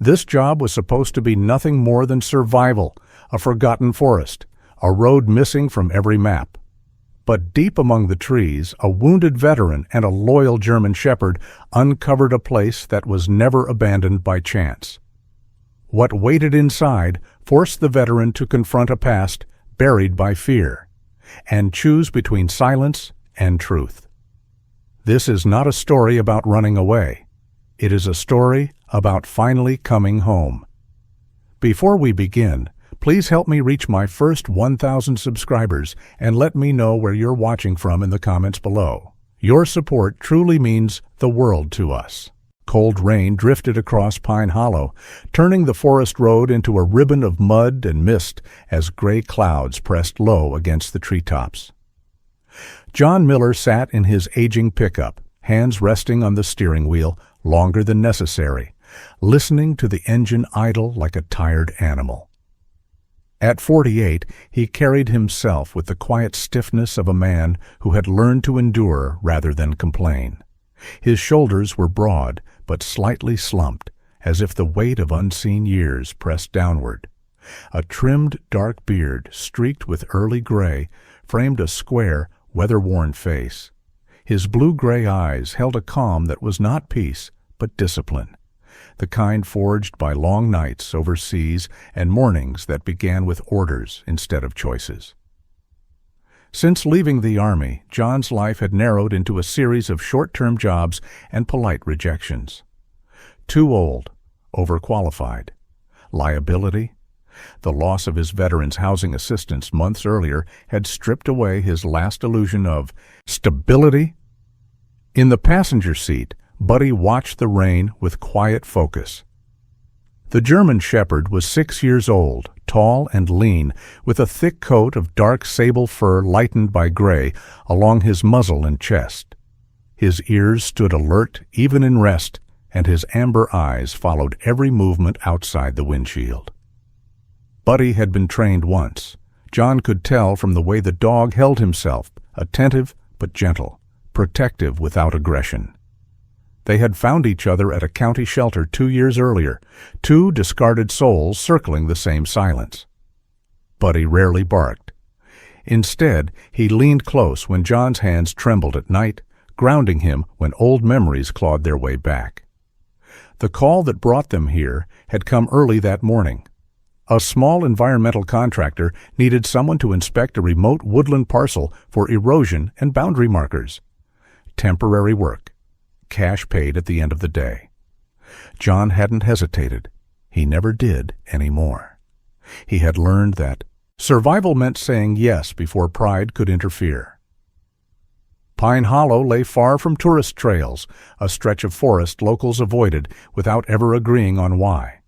This job was supposed to be nothing more than survival, a forgotten forest, a road missing from every map. But deep among the trees, a wounded veteran and a loyal German shepherd uncovered a place that was never abandoned by chance. What waited inside forced the veteran to confront a past buried by fear, and choose between silence and truth. This is not a story about running away. It is a story about finally coming home. Before we begin, please help me reach my first 1,000 subscribers and let me know where you're watching from in the comments below. Your support truly means the world to us. Cold rain drifted across Pine Hollow, turning the forest road into a ribbon of mud and mist as gray clouds pressed low against the treetops. John Miller sat in his aging pickup, hands resting on the steering wheel longer than necessary, listening to the engine idle like a tired animal. At 48, he carried himself with the quiet stiffness of a man who had learned to endure rather than complain. His shoulders were broad, but slightly slumped, as if the weight of unseen years pressed downward. A trimmed dark beard, streaked with early gray, framed a square, weather-worn face. His blue-gray eyes held a calm that was not peace, but discipline, the kind forged by long nights overseas and mornings that began with orders instead of choices. Since leaving the Army, John's life had narrowed into a series of short-term jobs and polite rejections. Too old, overqualified, liability. The loss of his veterans' housing assistance months earlier had stripped away his last illusion of stability. In the passenger seat, Buddy watched the rain with quiet focus. The German shepherd was 6 years old, tall and lean, with a thick coat of dark sable fur lightened by gray along his muzzle and chest. His ears stood alert even in rest, and his amber eyes followed every movement outside the windshield. Buddy had been trained once. John could tell from the way the dog held himself, attentive but gentle, protective without aggression. They had found each other at a county shelter 2 years earlier, two discarded souls circling the same silence. Buddy rarely barked. Instead, he leaned close when John's hands trembled at night, grounding him when old memories clawed their way back. The call that brought them here had come early that morning. A small environmental contractor needed someone to inspect a remote woodland parcel for erosion and boundary markers. Temporary work. Cash paid at the end of the day. John hadn't hesitated. He never did anymore. He had learned that survival meant saying yes before pride could interfere. Pine Hollow lay far from tourist trails, a stretch of forest locals avoided without ever agreeing on why.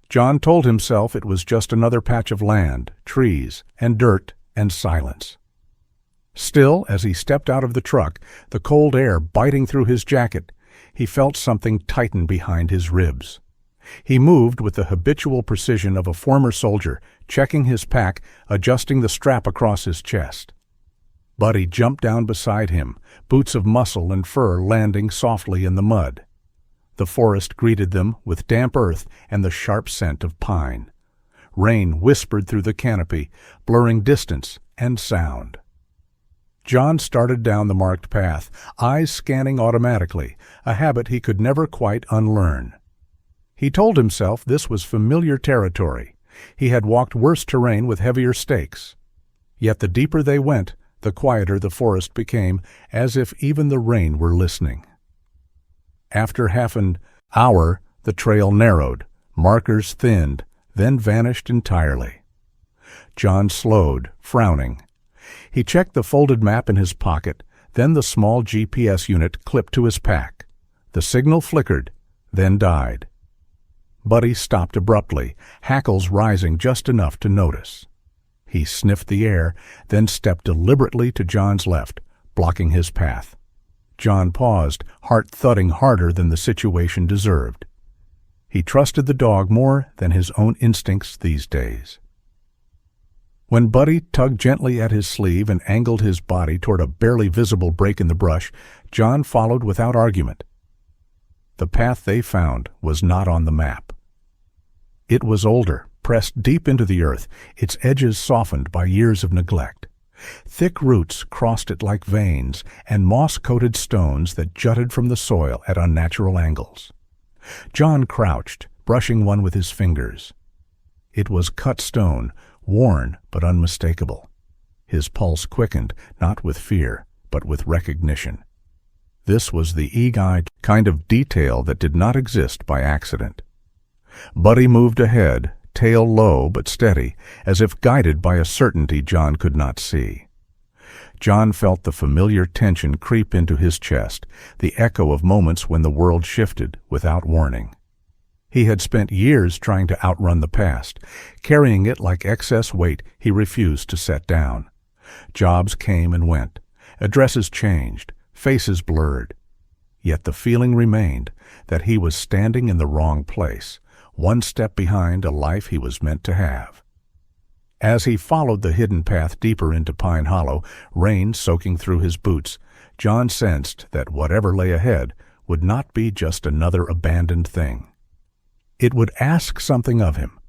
John told himself it was just another patch of land, trees, and dirt, and silence. Still, as he stepped out of the truck, the cold air biting through his jacket, he felt something tighten behind his ribs. He moved with the habitual precision of a former soldier, checking his pack, adjusting the strap across his chest. Buddy jumped down beside him, boots of muscle and fur landing softly in the mud. The forest greeted them with damp earth and the sharp scent of pine. Rain whispered through the canopy, blurring distance and sound. John started down the marked path, eyes scanning automatically, a habit he could never quite unlearn. He told himself this was familiar territory. He had walked worse terrain with heavier stakes. Yet the deeper they went, the quieter the forest became, as if even the rain were listening. After half an hour, the trail narrowed, markers thinned, then vanished entirely. John slowed, frowning. He checked the folded map in his pocket, then the small GPS unit clipped to his pack. The signal flickered, then died. Buddy stopped abruptly, hackles rising just enough to notice. He sniffed the air, then stepped deliberately to John's left, blocking his path. John paused, heart thudding harder than the situation deserved. He trusted the dog more than his own instincts these days. When Buddy tugged gently at his sleeve and angled his body toward a barely visible break in the brush, John followed without argument. The path they found was not on the map. It was older, pressed deep into the earth, its edges softened by years of neglect. Thick roots crossed it like veins, and moss-coated stones that jutted from the soil at unnatural angles. John crouched, brushing one with his fingers. It was cut stone, worn but unmistakable. His pulse quickened, not with fear, but with recognition. This was the eagle-eyed kind of detail that did not exist by accident. Buddy moved ahead, tail low but steady, as if guided by a certainty John could not see. John felt the familiar tension creep into his chest, the echo of moments when the world shifted without warning. He had spent years trying to outrun the past, carrying it like excess weight he refused to set down. Jobs came and went, addresses changed, faces blurred. Yet the feeling remained that he was standing in the wrong place, one step behind a life he was meant to have. As he followed the hidden path deeper into Pine Hollow, rain soaking through his boots, John sensed that whatever lay ahead would not be just another abandoned thing. It would ask something of him,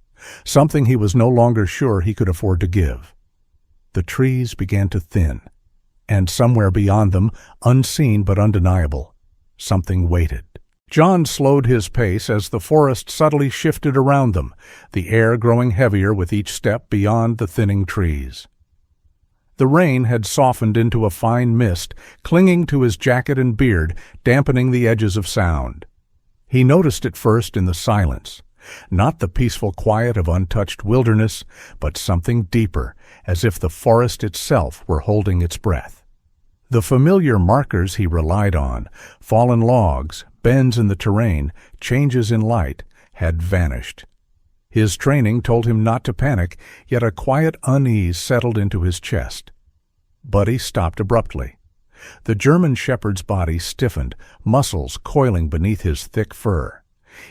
something he was no longer sure he could afford to give. The trees began to thin, and somewhere beyond them, unseen but undeniable, something waited. John slowed his pace as the forest subtly shifted around them, the air growing heavier with each step beyond the thinning trees. The rain had softened into a fine mist, clinging to his jacket and beard, dampening the edges of sound. He noticed it first in the silence, not the peaceful quiet of untouched wilderness, but something deeper, as if the forest itself were holding its breath. The familiar markers he relied on, fallen logs, bends in the terrain, changes in light, had vanished. His training told him not to panic, yet a quiet unease settled into his chest. Buddy stopped abruptly. The German shepherd's body stiffened, muscles coiling beneath his thick fur.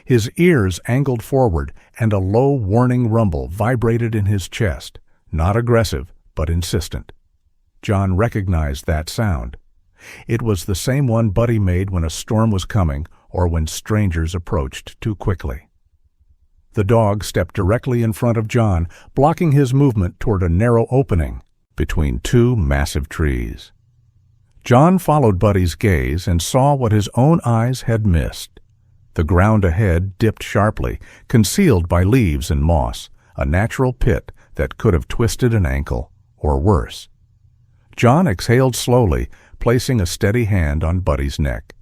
His ears angled forward, and a low, warning rumble vibrated in his chest, not aggressive, but insistent. John recognized that sound. It was the same one Buddy made when a storm was coming or when strangers approached too quickly. The dog stepped directly in front of John, blocking his movement toward a narrow opening between two massive trees. John followed Buddy's gaze and saw what his own eyes had missed. The ground ahead dipped sharply, concealed by leaves and moss, a natural pit that could have twisted an ankle, or worse. John exhaled slowly, placing a steady hand on Buddy's neck.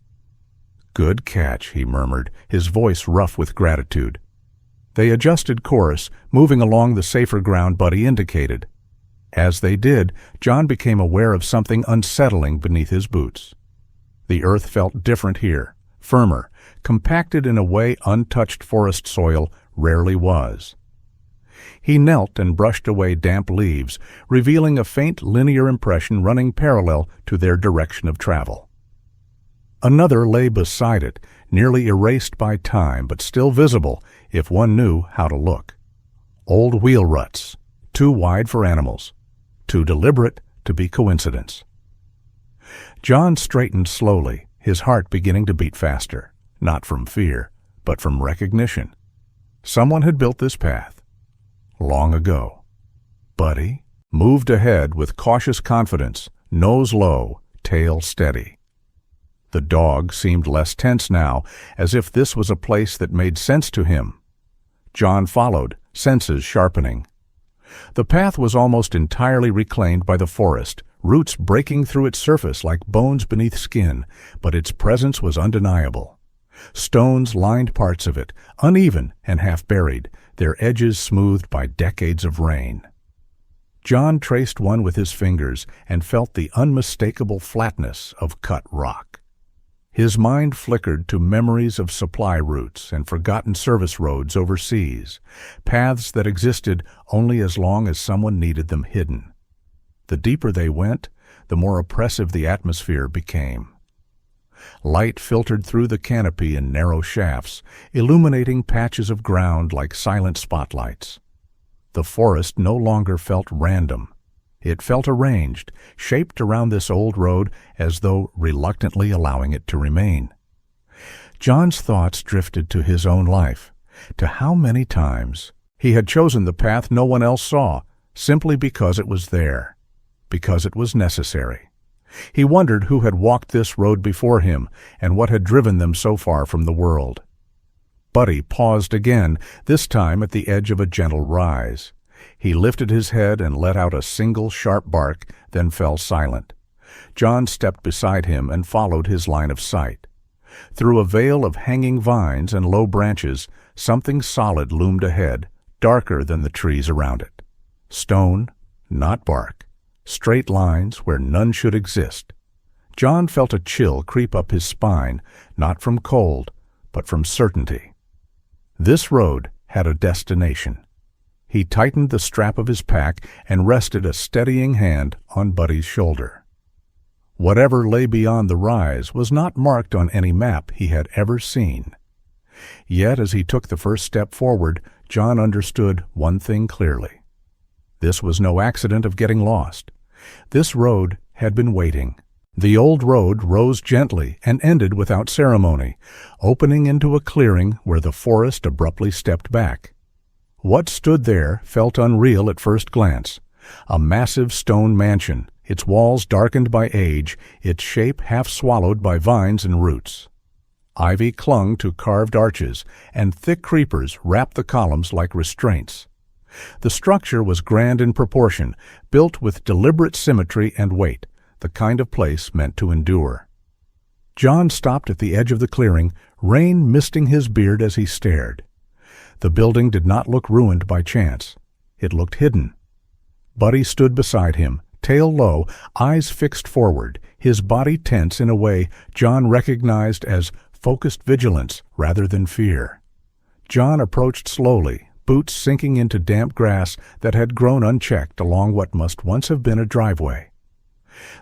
"Good catch," he murmured, his voice rough with gratitude. They adjusted course, moving along the safer ground Buddy indicated. As they did, John became aware of something unsettling beneath his boots. The earth felt different here, firmer, compacted in a way untouched forest soil rarely was. He knelt and brushed away damp leaves, revealing a faint linear impression running parallel to their direction of travel. Another lay beside it, nearly erased by time, but still visible if one knew how to look. Old wheel ruts, too wide for animals, too deliberate to be coincidence. John straightened slowly, his heart beginning to beat faster, not from fear, but from recognition. Someone had built this path long ago. Buddy moved ahead with cautious confidence, nose low, tail steady. The dog seemed less tense now, as if this was a place that made sense to him. John followed, senses sharpening. The path was almost entirely reclaimed by the forest, roots breaking through its surface like bones beneath skin, but its presence was undeniable. Stones lined parts of it, uneven and half-buried, their edges smoothed by decades of rain. John traced one with his fingers and felt the unmistakable flatness of cut rock. His mind flickered to memories of supply routes and forgotten service roads overseas, paths that existed only as long as someone needed them hidden. The deeper they went, the more oppressive the atmosphere became. Light filtered through the canopy in narrow shafts, illuminating patches of ground like silent spotlights. The forest no longer felt random. It felt arranged, shaped around this old road as though reluctantly allowing it to remain. John's thoughts drifted to his own life, To how many times he had chosen the path no one else saw, simply because it was there, because it was necessary. He wondered who had walked this road before him and what had driven them so far from the world. Buddy paused again, this time at the edge of a gentle rise. He lifted his head and let out a single sharp bark, then fell silent. John stepped beside him and followed his line of sight. Through a veil of hanging vines and low branches, something solid loomed ahead, darker than the trees around it. Stone, not bark. Straight lines where none should exist. John felt a chill creep up his spine, not from cold, but from certainty. This road had a destination. He tightened the strap of his pack and rested a steadying hand on Buddy's shoulder. Whatever lay beyond the rise was not marked on any map he had ever seen. Yet as he took the first step forward, John understood one thing clearly. This was no accident of getting lost. This road had been waiting. The old road rose gently and ended without ceremony, opening into a clearing where the forest abruptly stepped back. What stood there felt unreal at first glance. A massive stone mansion, its walls darkened by age, its shape half swallowed by vines and roots. Ivy clung to carved arches, and thick creepers wrapped the columns like restraints. The structure was grand in proportion, built with deliberate symmetry and weight, the kind of place meant to endure. John stopped at the edge of the clearing, rain misting his beard as he stared. The building did not look ruined by chance. It looked hidden. Buddy stood beside him, tail low, eyes fixed forward, his body tense in a way John recognized as focused vigilance rather than fear. John approached slowly, boots sinking into damp grass that had grown unchecked along what must once have been a driveway.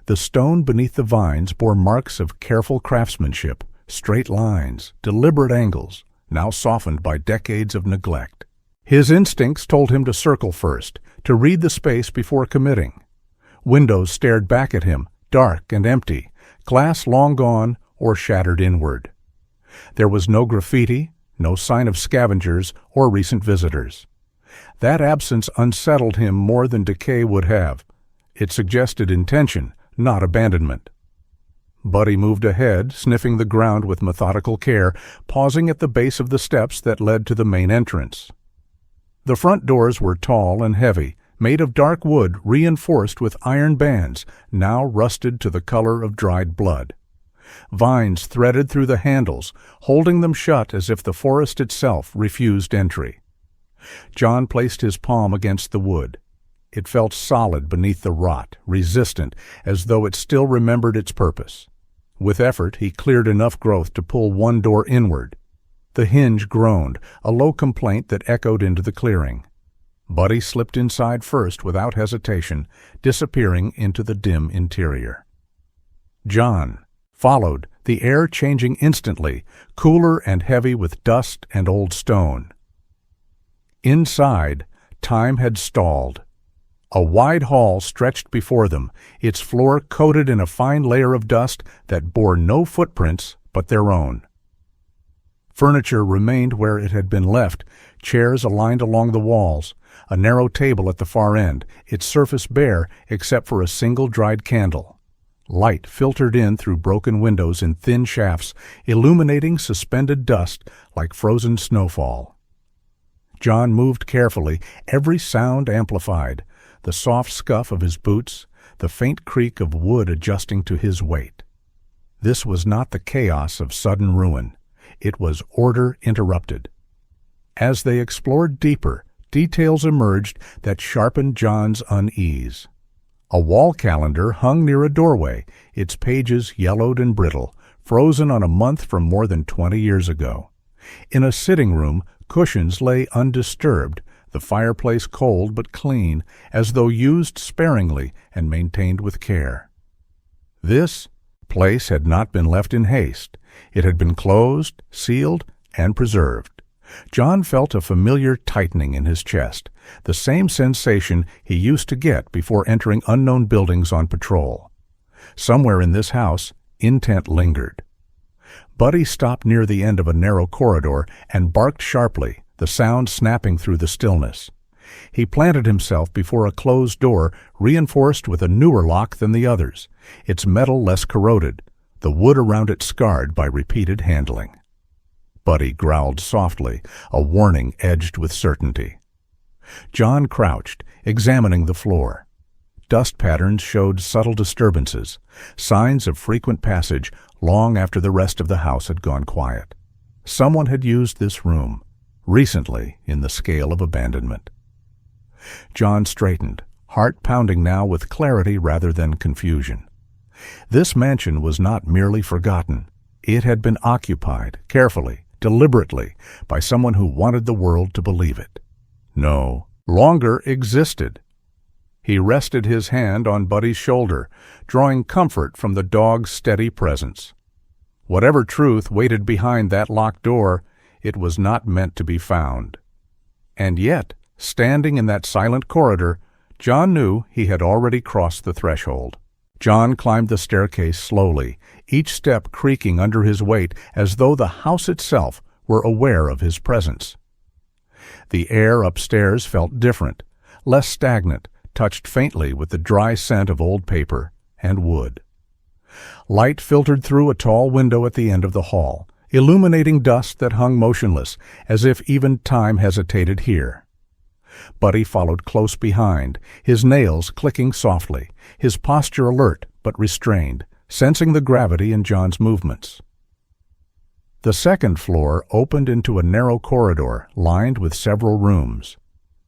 The stone beneath the vines bore marks of careful craftsmanship, straight lines, deliberate angles, now softened by decades of neglect. His instincts told him to circle first, to read the space before committing. Windows stared back at him, dark and empty, glass long gone or shattered inward. There was no graffiti, no sign of scavengers or recent visitors. That absence unsettled him more than decay would have. It suggested intention, not abandonment. Buddy moved ahead, sniffing the ground with methodical care, pausing at the base of the steps that led to the main entrance. The front doors were tall and heavy, made of dark wood reinforced with iron bands, now rusted to the color of dried blood. Vines threaded through the handles, holding them shut as if the forest itself refused entry. John placed his palm against the wood. It felt solid beneath the rot, resistant, as though it still remembered its purpose. With effort, he cleared enough growth to pull one door inward. The hinge groaned, a low complaint that echoed into the clearing. Buddy slipped inside first without hesitation, disappearing into the dim interior. John followed, the air changing instantly, cooler and heavy with dust and old stone. Inside, time had stalled. A wide hall stretched before them, its floor coated in a fine layer of dust that bore no footprints but their own. Furniture remained where it had been left, chairs aligned along the walls, a narrow table at the far end, its surface bare except for a single dried candle. Light filtered in through broken windows in thin shafts, illuminating suspended dust like frozen snowfall. John moved carefully, every sound amplified, the soft scuff of his boots, the faint creak of wood adjusting to his weight. This was not the chaos of sudden ruin. It was order interrupted. As they explored deeper, details emerged that sharpened John's unease. A wall calendar hung near a doorway, its pages yellowed and brittle, frozen on a month from more than 20 years ago. In a sitting room, cushions lay undisturbed, the fireplace cold but clean, as though used sparingly and maintained with care. This place had not been left in haste. It had been closed, sealed, and preserved. John felt a familiar tightening in his chest, the same sensation he used to get before entering unknown buildings on patrol. Somewhere in this house, intent lingered. Buddy stopped near the end of a narrow corridor and barked sharply, the sound snapping through the stillness. He planted himself before a closed door reinforced with a newer lock than the others, its metal less corroded, the wood around it scarred by repeated handling. Buddy growled softly, a warning edged with certainty. John crouched, examining the floor. Dust patterns showed subtle disturbances, signs of frequent passage long after the rest of the house had gone quiet. Someone had used this room, recently in the scale of abandonment. John straightened, heart pounding now with clarity rather than confusion. This mansion was not merely forgotten. It had been occupied, carefully, deliberately, by someone who wanted the world to believe it. No longer existed. He rested his hand on Buddy's shoulder, drawing comfort from the dog's steady presence. Whatever truth waited behind that locked door, it was not meant to be found. And yet, standing in that silent corridor, John knew he had already crossed the threshold. John climbed the staircase slowly, each step creaking under his weight as though the house itself were aware of his presence. The air upstairs felt different, less stagnant, touched faintly with the dry scent of old paper and wood. Light filtered through a tall window at the end of the hall, illuminating dust that hung motionless, as if even time hesitated here. Buddy followed close behind, his nails clicking softly, his posture alert but restrained, sensing the gravity in John's movements. The second floor opened into a narrow corridor lined with several rooms.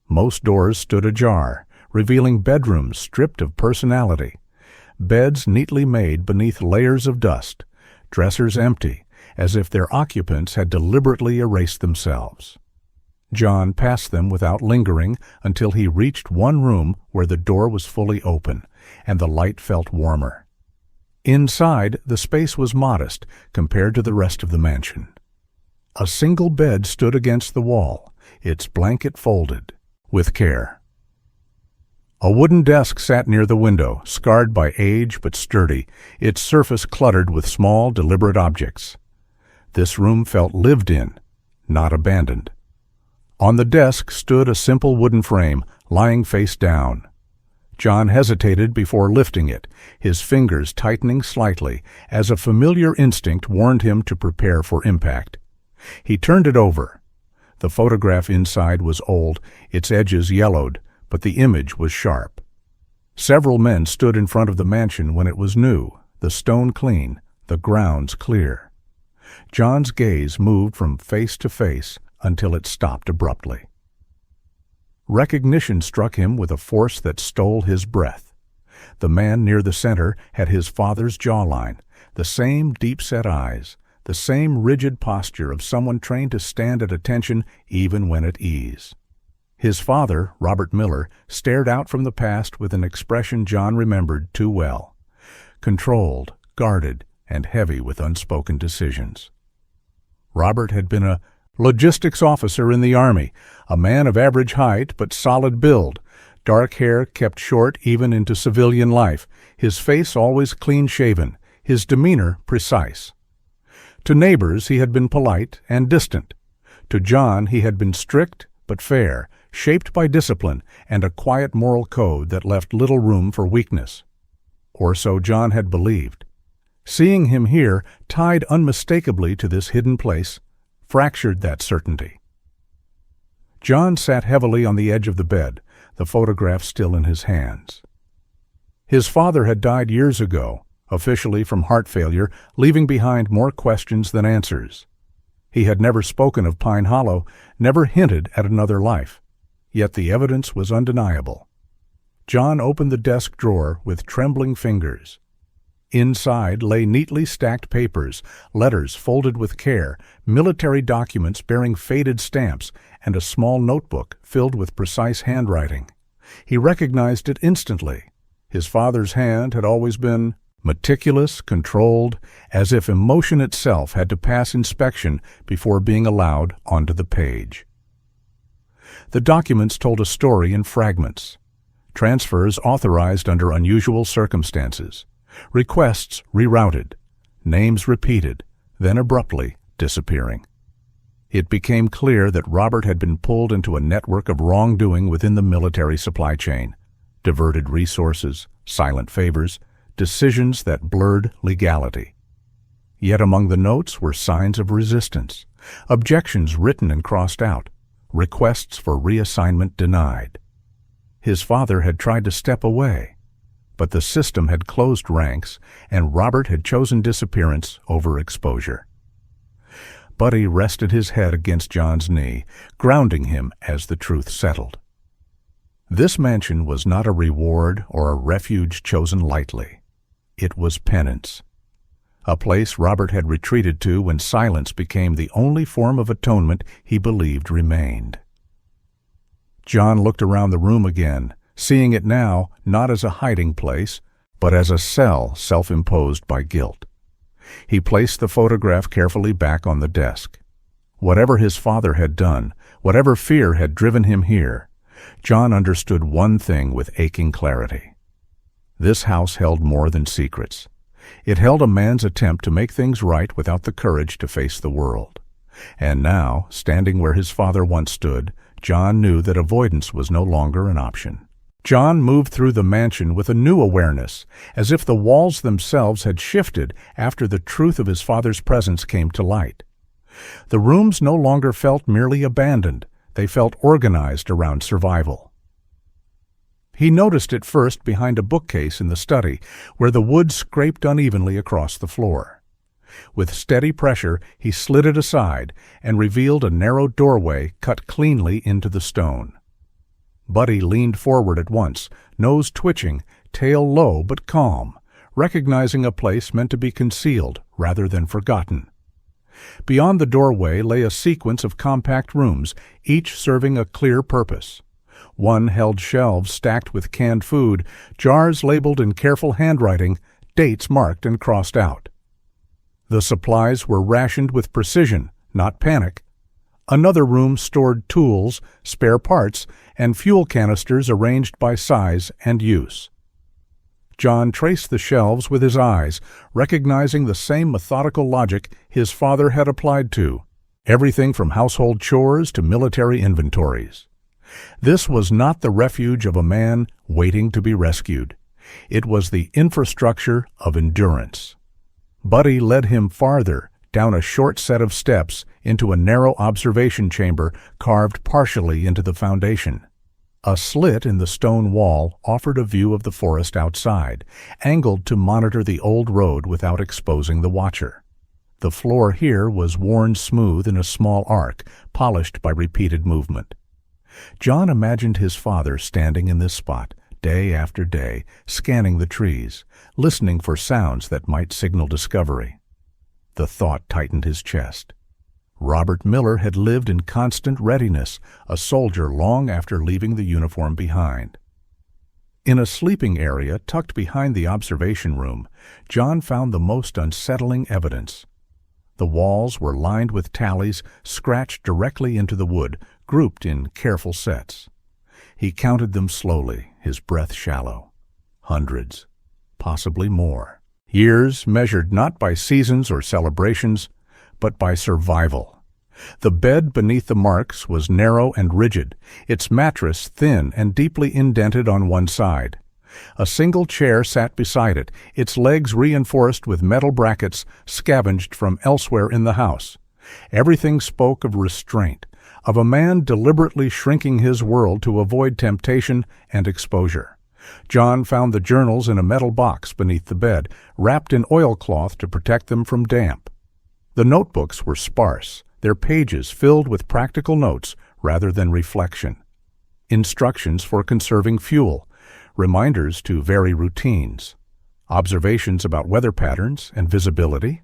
Most doors stood ajar, revealing bedrooms stripped of personality, beds neatly made beneath layers of dust, dressers empty, as if their occupants had deliberately erased themselves. John passed them without lingering until he reached one room where the door was fully open, and the light felt warmer. Inside, the space was modest compared to the rest of the mansion. A single bed stood against the wall, its blanket folded, with care. A wooden desk sat near the window, scarred by age but sturdy, its surface cluttered with small, deliberate objects. This room felt lived in, not abandoned. On the desk stood a simple wooden frame, lying face down. John hesitated before lifting it, his fingers tightening slightly, as a familiar instinct warned him to prepare for impact. He turned it over. The photograph inside was old, its edges yellowed, but the image was sharp. Several men stood in front of the mansion when it was new, the stone clean, the grounds clear. John's gaze moved from face to face until it stopped abruptly. Recognition struck him with a force that stole his breath. The man near the center had his father's jawline, the same deep-set eyes, the same rigid posture of someone trained to stand at attention even when at ease. His father, Robert Miller, stared out from the past with an expression John remembered too well, controlled, guarded, and heavy with unspoken decisions. Robert had been a logistics officer in the Army, a man of average height but solid build, dark hair kept short even into civilian life, his face always clean-shaven, his demeanor precise. To neighbors he had been polite and distant. To John he had been strict but fair, shaped by discipline and a quiet moral code that left little room for weakness. Or so John had believed. Seeing him here, tied unmistakably to this hidden place, fractured that certainty. John sat heavily on the edge of the bed, the photograph still in his hands. His father had died years ago, officially from heart failure, leaving behind more questions than answers. He had never spoken of Pine Hollow, never hinted at another life, yet the evidence was undeniable. John opened the desk drawer with trembling fingers. Inside lay neatly stacked papers, letters folded with care, military documents bearing faded stamps, and a small notebook filled with precise handwriting. He recognized it instantly. His father's hand had always been meticulous, controlled, as if emotion itself had to pass inspection before being allowed onto the page. The documents told a story in fragments. Transfers authorized under unusual circumstances. Requests rerouted, names repeated, then abruptly disappearing. It became clear that Robert had been pulled into a network of wrongdoing within the military supply chain. Diverted resources, silent favors, decisions that blurred legality. Yet among the notes were signs of resistance, objections written and crossed out, requests for reassignment denied. His father had tried to step away, but the system had closed ranks, and Robert had chosen disappearance over exposure. Buddy rested his head against John's knee, grounding him as the truth settled. This mansion was not a reward or a refuge chosen lightly. It was penance. A place Robert had retreated to when silence became the only form of atonement he believed remained. John looked around the room again, seeing it now not as a hiding place, but as a cell self-imposed by guilt. He placed the photograph carefully back on the desk. Whatever his father had done, whatever fear had driven him here, John understood one thing with aching clarity. This house held more than secrets. It held a man's attempt to make things right without the courage to face the world. And now, standing where his father once stood, John knew that avoidance was no longer an option. John moved through the mansion with a new awareness, as if the walls themselves had shifted after the truth of his father's presence came to light. The rooms no longer felt merely abandoned, they felt organized around survival. He noticed it first behind a bookcase in the study, where the wood scraped unevenly across the floor. With steady pressure, he slid it aside and revealed a narrow doorway cut cleanly into the stone. Buddy leaned forward at once, nose twitching, tail low but calm, recognizing a place meant to be concealed rather than forgotten. Beyond the doorway lay a sequence of compact rooms, each serving a clear purpose. One held shelves stacked with canned food, jars labeled in careful handwriting, dates marked and crossed out. The supplies were rationed with precision, not panic. Another room stored tools, spare parts, and fuel canisters arranged by size and use. John traced the shelves with his eyes, recognizing the same methodical logic his father had applied to, everything from household chores to military inventories. This was not the refuge of a man waiting to be rescued. It was the infrastructure of endurance. Buddy led him farther, down a short set of steps into a narrow observation chamber carved partially into the foundation. A slit in the stone wall offered a view of the forest outside, angled to monitor the old road without exposing the watcher. The floor here was worn smooth in a small arc, polished by repeated movement. John imagined his father standing in this spot, day after day, scanning the trees, listening for sounds that might signal discovery. The thought tightened his chest. Robert Miller had lived in constant readiness, a soldier long after leaving the uniform behind. In a sleeping area tucked behind the observation room, John found the most unsettling evidence. The walls were lined with tallies scratched directly into the wood, grouped in careful sets. He counted them slowly, his breath shallow. Hundreds, possibly more. Years measured not by seasons or celebrations, but by survival. The bed beneath the marks was narrow and rigid, its mattress thin and deeply indented on one side. A single chair sat beside it, its legs reinforced with metal brackets scavenged from elsewhere in the house. Everything spoke of restraint, of a man deliberately shrinking his world to avoid temptation and exposure. John found the journals in a metal box beneath the bed, wrapped in oilcloth to protect them from damp. The notebooks were sparse, their pages filled with practical notes rather than reflection. Instructions for conserving fuel, reminders to vary routines, observations about weather patterns and visibility.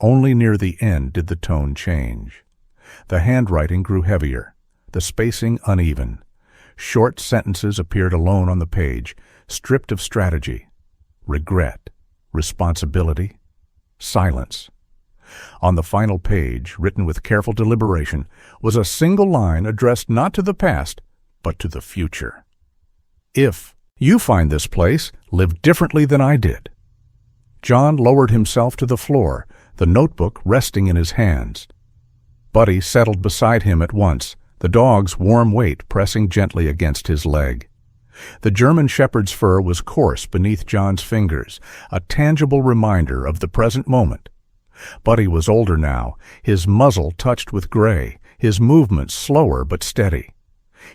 Only near the end did the tone change. The handwriting grew heavier, the spacing uneven. Short sentences appeared alone on the page, stripped of strategy, regret, responsibility, silence. On the final page, written with careful deliberation, was a single line addressed not to the past, but to the future. If you find this place, live differently than I did. John lowered himself to the floor, the notebook resting in his hands. Buddy settled beside him at once, the dog's warm weight pressing gently against his leg. The German shepherd's fur was coarse beneath John's fingers, a tangible reminder of the present moment. Buddy was older now, his muzzle touched with gray, his movements slower but steady.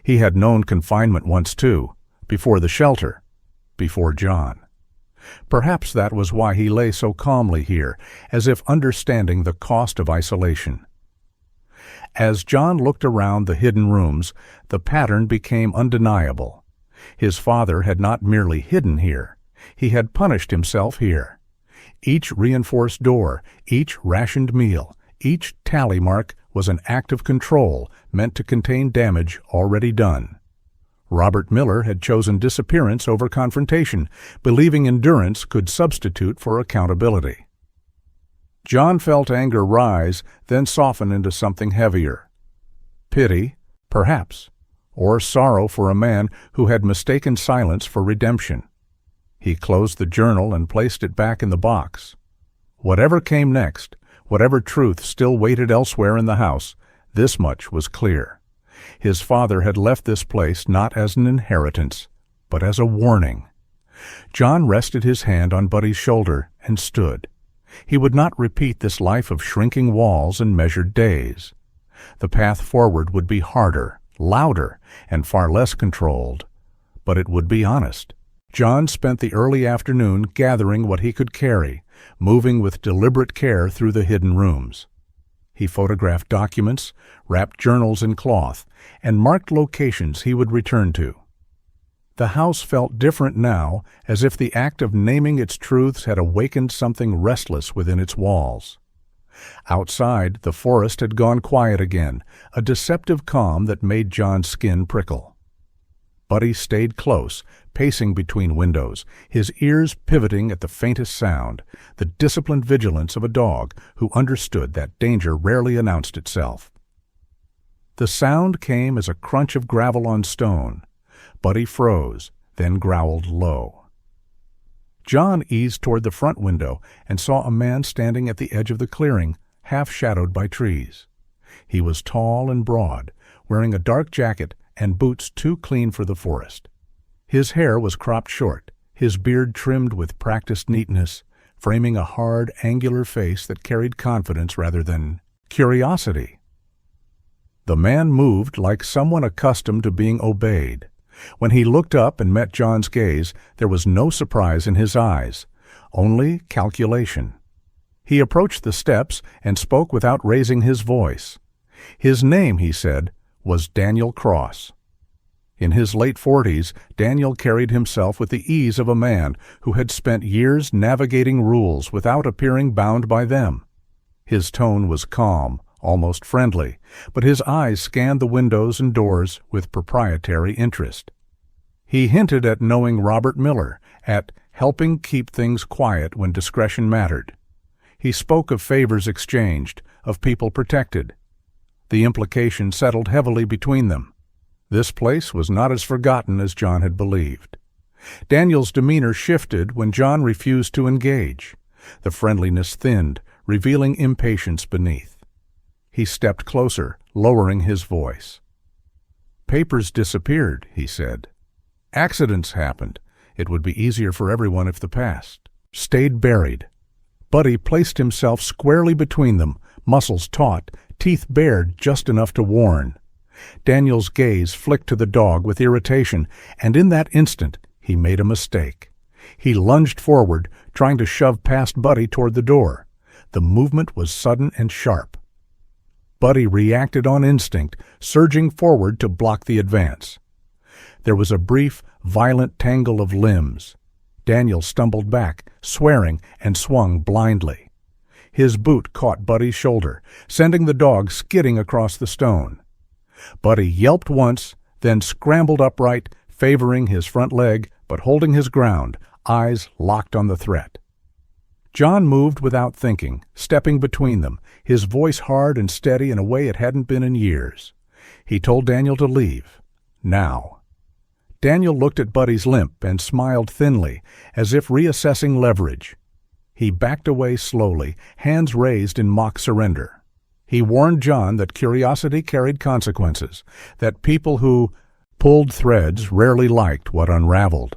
He had known confinement once too, before the shelter, before John. Perhaps that was why he lay so calmly here, as if understanding the cost of isolation. As John looked around the hidden rooms, the pattern became undeniable. His father had not merely hidden here, he had punished himself here. Each reinforced door, each rationed meal, each tally mark was an act of control meant to contain damage already done. Robert Miller had chosen disappearance over confrontation, believing endurance could substitute for accountability. John felt anger rise, then soften into something heavier. Pity, perhaps, or sorrow for a man who had mistaken silence for redemption. He closed the journal and placed it back in the box. Whatever came next, whatever truth still waited elsewhere in the house, this much was clear. His father had left this place not as an inheritance, but as a warning. John rested his hand on Buddy's shoulder and stood. He would not repeat this life of shrinking walls and measured days. The path forward would be harder, louder, and far less controlled, but it would be honest. John spent the early afternoon gathering what he could carry, moving with deliberate care through the hidden rooms. He photographed documents, wrapped journals in cloth, and marked locations he would return to. The house felt different now, as if the act of naming its truths had awakened something restless within its walls. Outside, the forest had gone quiet again, a deceptive calm that made John's skin prickle. Buddy stayed close, pacing between windows, his ears pivoting at the faintest sound, the disciplined vigilance of a dog who understood that danger rarely announced itself. The sound came as a crunch of gravel on stone. Buddy froze, then growled low. John eased toward the front window and saw a man standing at the edge of the clearing, half-shadowed by trees. He was tall and broad, wearing a dark jacket and boots too clean for the forest. His hair was cropped short, his beard trimmed with practiced neatness, framing a hard, angular face that carried confidence rather than curiosity. The man moved like someone accustomed to being obeyed. When he looked up and met John's gaze, there was no surprise in his eyes, only calculation. He approached the steps and spoke without raising his voice. His name, he said, was Daniel Cross. In his late 40s, Daniel carried himself with the ease of a man who had spent years navigating rules without appearing bound by them. His tone was calm, almost friendly, but his eyes scanned the windows and doors with proprietary interest. He hinted at knowing Robert Miller, at helping keep things quiet when discretion mattered. He spoke of favors exchanged, of people protected. The implication settled heavily between them. This place was not as forgotten as John had believed. Daniel's demeanor shifted when John refused to engage. The friendliness thinned, revealing impatience beneath. He stepped closer, lowering his voice. "Papers disappeared," he said. "Accidents happened. It would be easier for everyone if the past stayed buried." Buddy placed himself squarely between them, muscles taut, teeth bared just enough to warn. Daniel's gaze flicked to the dog with irritation, and in that instant he made a mistake. He lunged forward, trying to shove past Buddy toward the door. The movement was sudden and sharp. Buddy reacted on instinct, surging forward to block the advance. There was a brief, violent tangle of limbs. Daniel stumbled back, swearing, and swung blindly. His boot caught Buddy's shoulder, sending the dog skidding across the stone. Buddy yelped once, then scrambled upright, favoring his front leg, but holding his ground, eyes locked on the threat. John moved without thinking, stepping between them, his voice hard and steady in a way it hadn't been in years. He told Daniel to leave. Now. Daniel looked at Buddy's limp and smiled thinly, as if reassessing leverage. He backed away slowly, hands raised in mock surrender. He warned John that curiosity carried consequences, that people who pulled threads rarely liked what unraveled.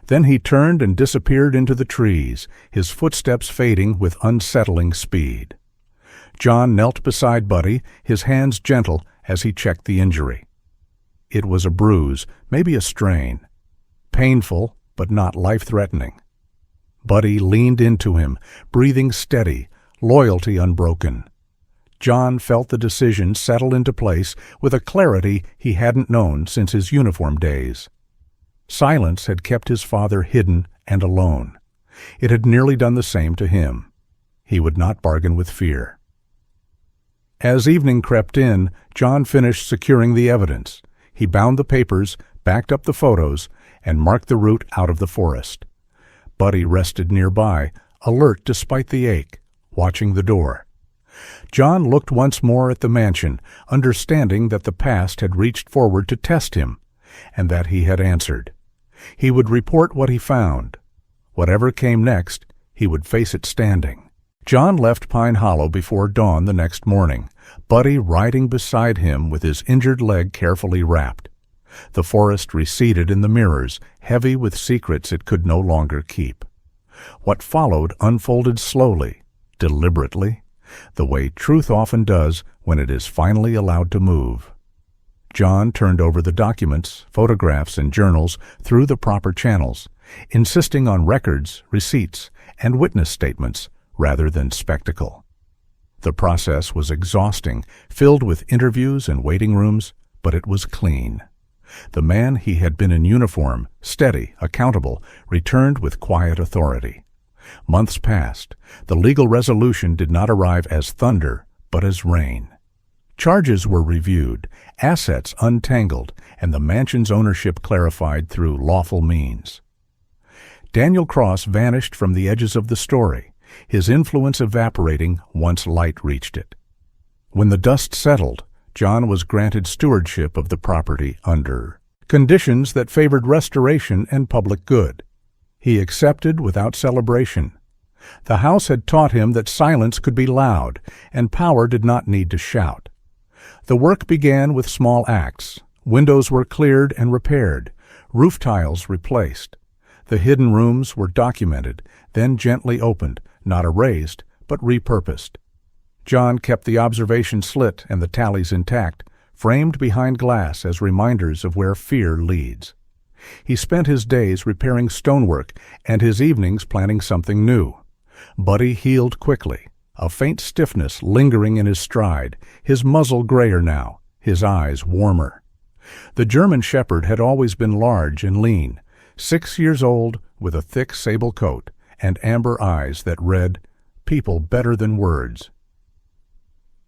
Then he turned and disappeared into the trees, his footsteps fading with unsettling speed. John knelt beside Buddy, his hands gentle as he checked the injury. It was a bruise, maybe a strain. Painful, but not life-threatening. Buddy leaned into him, breathing steady, loyalty unbroken. John felt the decision settle into place with a clarity he hadn't known since his uniform days. Silence had kept his father hidden and alone. It had nearly done the same to him. He would not bargain with fear. As evening crept in, John finished securing the evidence. He bound the papers, backed up the photos, and marked the route out of the forest. Buddy rested nearby, alert despite the ache, watching the door. John looked once more at the mansion, understanding that the past had reached forward to test him, and that he had answered. He would report what he found. Whatever came next, he would face it standing. John left Pine Hollow before dawn the next morning, Buddy riding beside him with his injured leg carefully wrapped. The forest receded in the mirrors, heavy with secrets it could no longer keep. What followed unfolded slowly, deliberately, the way truth often does when it is finally allowed to move. John turned over the documents, photographs, and journals through the proper channels, insisting on records, receipts, and witness statements rather than spectacle. The process was exhausting, filled with interviews and waiting rooms, but it was clean. The man he had been in uniform, steady, accountable, returned with quiet authority. Months passed. The legal resolution did not arrive as thunder, but as rain. Charges were reviewed, assets untangled, and the mansion's ownership clarified through lawful means. Daniel Cross vanished from the edges of the story, his influence evaporating once light reached it. When the dust settled, John was granted stewardship of the property under conditions that favored restoration and public good. He accepted without celebration. The house had taught him that silence could be loud, and power did not need to shout. The work began with small acts. Windows were cleared and repaired, roof tiles replaced. The hidden rooms were documented, then gently opened, not erased, but repurposed. John kept the observation slit and the tallies intact, framed behind glass as reminders of where fear leads. He spent his days repairing stonework and his evenings planning something new. Buddy healed quickly, a faint stiffness lingering in his stride, his muzzle grayer now, his eyes warmer. The German shepherd had always been large and lean, 6 years old with a thick sable coat and amber eyes that read, "People better than words."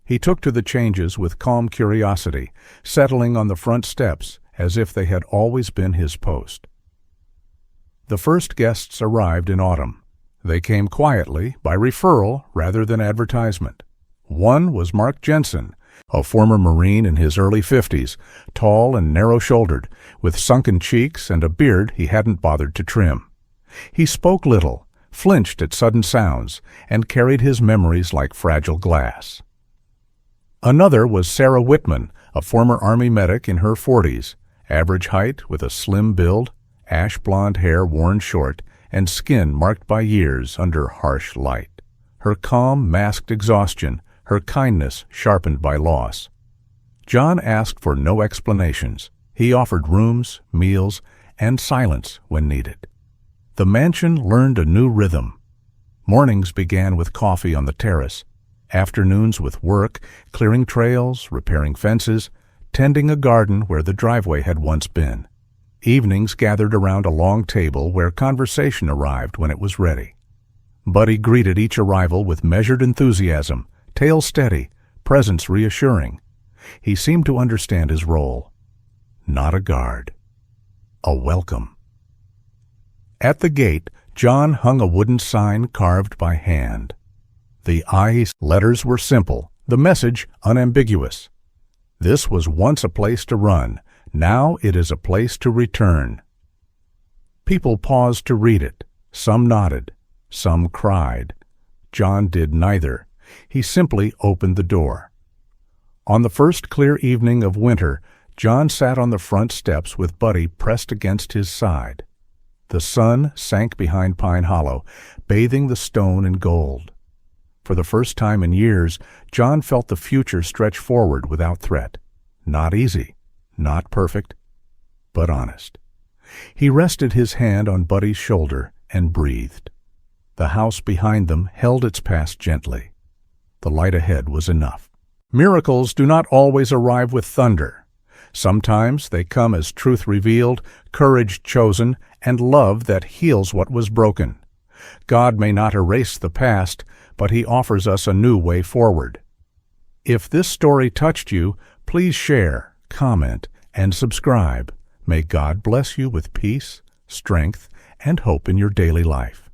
He took to the changes with calm curiosity, settling on the front steps as if they had always been his post. The first guests arrived in autumn. They came quietly, by referral rather than advertisement. One was Mark Jensen, a former Marine in his early 50s, tall and narrow-shouldered, with sunken cheeks and a beard he hadn't bothered to trim. He spoke little, flinched at sudden sounds, and carried his memories like fragile glass. Another was Sarah Whitman, a former Army medic in her 40s, average height with a slim build, ash-blonde hair worn short, and skin marked by years under harsh light. Her calm masked exhaustion, her kindness sharpened by loss. John asked for no explanations. He offered rooms, meals, and silence when needed. The mansion learned a new rhythm. Mornings began with coffee on the terrace, afternoons with work, clearing trails, repairing fences, tending a garden where the driveway had once been. Evenings gathered around a long table where conversation arrived when it was ready. Buddy greeted each arrival with measured enthusiasm, tale steady, presence reassuring. He seemed to understand his role. Not a guard. A welcome. At the gate, John hung a wooden sign carved by hand. The I letters were simple, the message unambiguous. This was once a place to run. Now it is a place to return. People paused to read it. Some nodded. Some cried. John did neither. He simply opened the door. On the first clear evening of winter, John sat on the front steps with Buddy pressed against his side. The sun sank behind Pine Hollow, bathing the stone in gold. For the first time in years, John felt the future stretch forward without threat. Not easy, not perfect, but honest. He rested his hand on Buddy's shoulder and breathed. The house behind them held its past gently. The light ahead was enough. Miracles do not always arrive with thunder. Sometimes they come as truth revealed, courage chosen, and love that heals what was broken. God may not erase the past, but He offers us a new way forward. If this story touched you, please share, comment, and subscribe. May God bless you with peace, strength, and hope in your daily life.